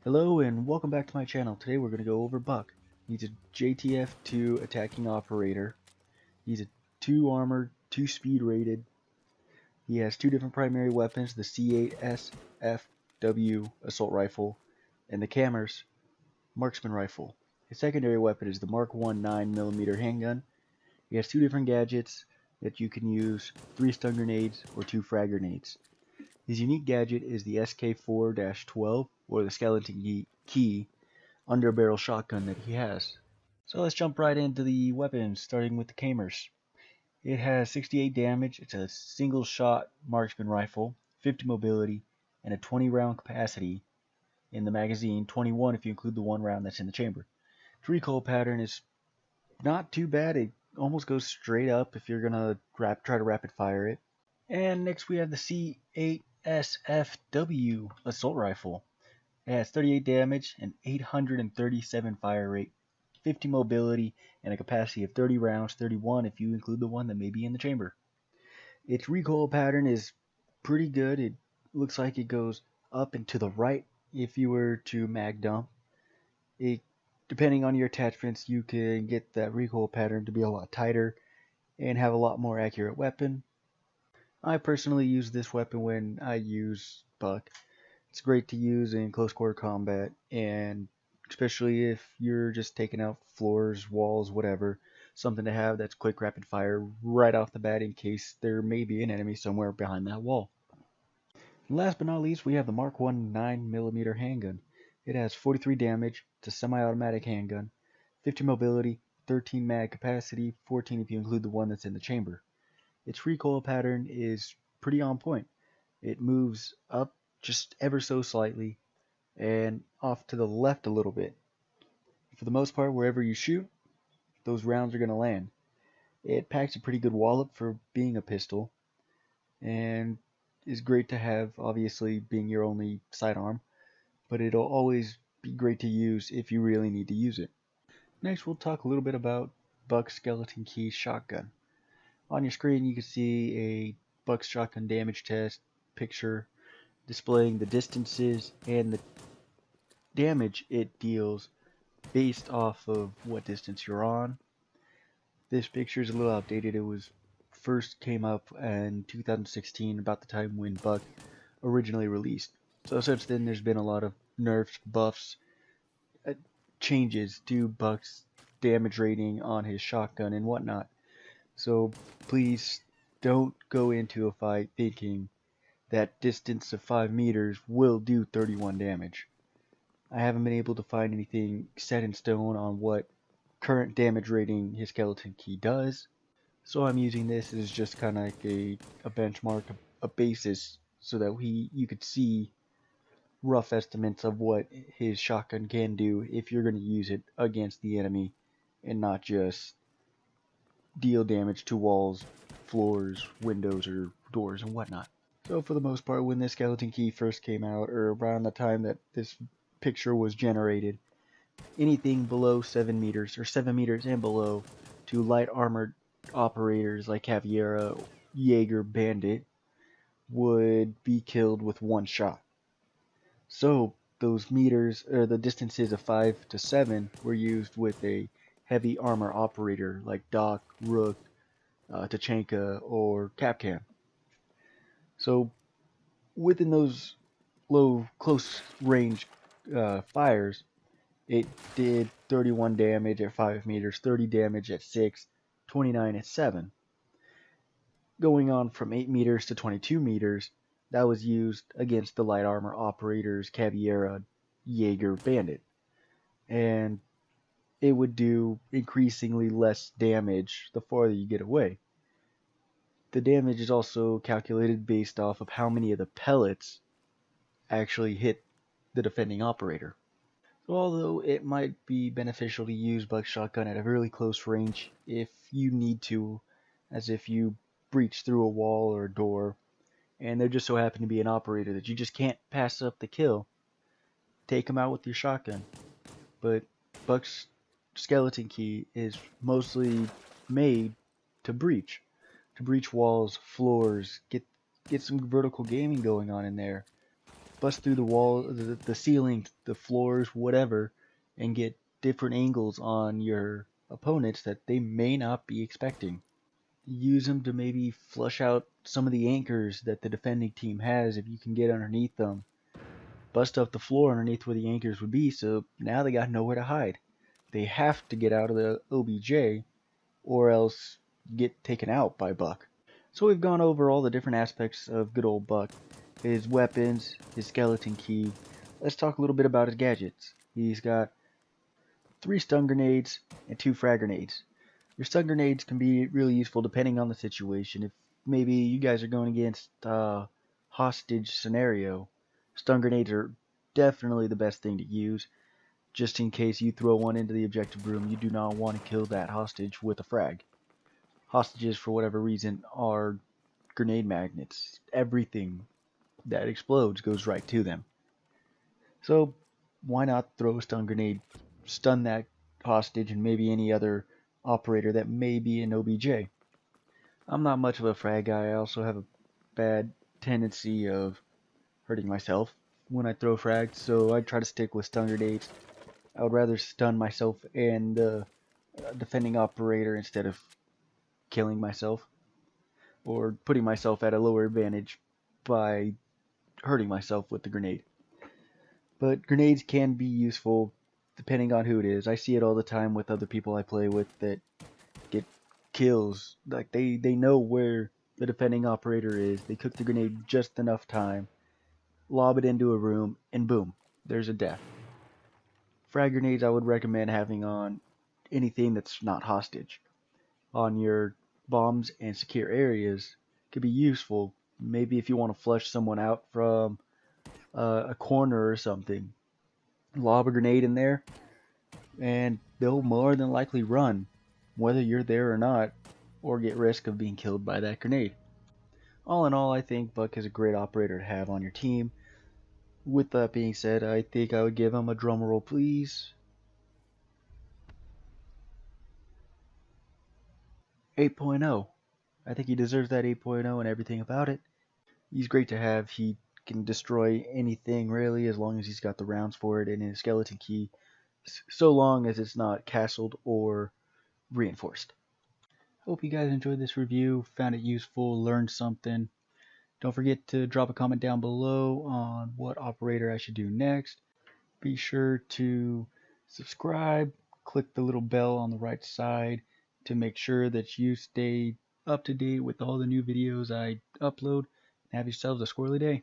Hello and welcome back to my channel. Today we're going to go over Buck. He's a JTF2 attacking operator. He's a 2 armored, 2 speed rated. He has 2 different primary weapons, the C8 SFW assault rifle and the Kammer's marksman rifle. His secondary weapon is the Mark 1 9mm handgun. He has 2 different gadgets that you can use, 3 stun grenades or 2 frag grenades. His unique gadget is the SK4-12 or the skeleton key underbarrel shotgun that he has. So let's jump right into the weapons, starting with the Kamers. It has 68 damage, it's a single shot marksman rifle, 50 mobility, and a 20 round capacity in the magazine, 21 if you include the 1 round that's in the chamber. Its recoil pattern is not too bad, it almost goes straight up if you're gonna try to rapid fire it. And next we have the C8 SFW assault rifle. It has 38 damage, and 837 fire rate, 50 mobility, and a capacity of 30 rounds, 31 if you include the one that may be in the chamber. Its recoil pattern is pretty good. It looks like it goes up and to the right if you were to mag dump. Depending on your attachments, you can get that recoil pattern to be a lot tighter and have a lot more accurate weapon. I personally use this weapon when I use Buck. It's great to use in close quarter combat, and especially if you're just taking out floors, walls, whatever, something to have that's quick rapid fire right off the bat in case there may be an enemy somewhere behind that wall. And last but not least, we have the Mark 1 9mm handgun. It has 43 damage, it's a semi-automatic handgun, 50 mobility, 13 mag capacity, 14 if you include the one that's in the chamber. Its recoil pattern is pretty on point. It moves up just ever so slightly and off to the left a little bit. For the most part, wherever you shoot, those rounds are going to land. It packs a pretty good wallop for being a pistol and is great to have, obviously being your only sidearm, but it'll always be great to use if you really need to use it. Next, we'll talk a little bit about Buck's skeleton key shotgun. On your screen, you can see a Buck's shotgun damage test picture displaying the distances and the damage it deals based off of what distance you're on. This picture is a little outdated. It was first came up in 2016, about the time when Buck originally released. So since then there's been a lot of nerfs, buffs, changes to Buck's damage rating on his shotgun and whatnot. So please don't go into a fight thinking that distance of 5 meters will do 31 damage. I haven't been able to find anything set in stone on what current damage rating his skeleton key does, so I'm using this as just kind of like a benchmark, a basis, so that you could see rough estimates of what his shotgun can do if you're going to use it against the enemy and not just deal damage to walls, floors, windows, or doors and whatnot. So for the most part, when this skeleton key first came out, or around the time that this picture was generated, anything below 7 meters, or 7 meters and below, to light armored operators like Caveira, Jaeger, Bandit, would be killed with 1 shot. So those meters, or the distances of 5 to 7, were used with a heavy armor operator like Doc, Rook, Tachanka, or Kapkan. So within those close range fires, it did 31 damage at 5 meters, 30 damage at 6, 29 at 7. Going on from 8 meters to 22 meters, that was used against the light armor operators Caveira, Jaeger, Bandit. And it would do increasingly less damage the farther you get away. The damage is also calculated based off of how many of the pellets actually hit the defending operator. So although it might be beneficial to use Buck's shotgun at a really close range if you need to, as if you breach through a wall or a door, and there just so happen to be an operator that you just can't pass up the kill, take him out with your shotgun. But Buck's skeleton key is mostly made to breach walls, floors, get some vertical gaming going on in there. bust through the wall, the ceiling, the floors, whatever, and get different angles on your opponents that they may not be expecting. Use them to maybe flush out some of the anchors that the defending team has if you can get underneath them. Bust up the floor underneath where the anchors would be, so now they got nowhere to hide. They have to get out of the OBJ or else get taken out by Buck. So we've gone over all the different aspects of good old Buck. His weapons, his skeleton key. Let's talk a little bit about his gadgets. He's got 3 stun grenades and 2 frag grenades. Your stun grenades can be really useful depending on the situation. If maybe you guys are going against a hostage scenario, stun grenades are definitely the best thing to use. Just in case you throw one into the objective room, you do not want to kill that hostage with a frag. Hostages, for whatever reason, are grenade magnets. Everything that explodes goes right to them. So why not throw a stun grenade, stun that hostage and maybe any other operator that may be in OBJ. I'm not much of a frag guy. I also have a bad tendency of hurting myself when I throw frags, so I try to stick with stun grenades. I would rather stun myself and the defending operator instead of killing myself or putting myself at a lower advantage by hurting myself with the grenade. But grenades can be useful depending on who it is. I see it all the time with other people I play with that get kills. Like they know where the defending operator is. They cook the grenade just enough time, lob it into a room, and boom, there's a death. Frag grenades I would recommend having on anything that's not hostage. On your bombs and secure areas could be useful. Maybe if you want to flush someone out from a corner or something, lob a grenade in there, and they'll more than likely run, whether you're there or not, or get risk of being killed by that grenade. All in all, I think Buck is a great operator to have on your team. With that being said, I think I would give him a drum roll, please. 8.0. I think he deserves that 8.0 and everything about it. He's great to have. He can destroy anything really as long as he's got the rounds for it and his skeleton key, so long as it's not castled or reinforced. Hope you guys enjoyed this review, found it useful, learned something. Don't forget to drop a comment down below on what operator I should do next. Be sure to subscribe, click the little bell on the right side to make sure that you stay up to date with all the new videos I upload. Have yourselves a squirrely day.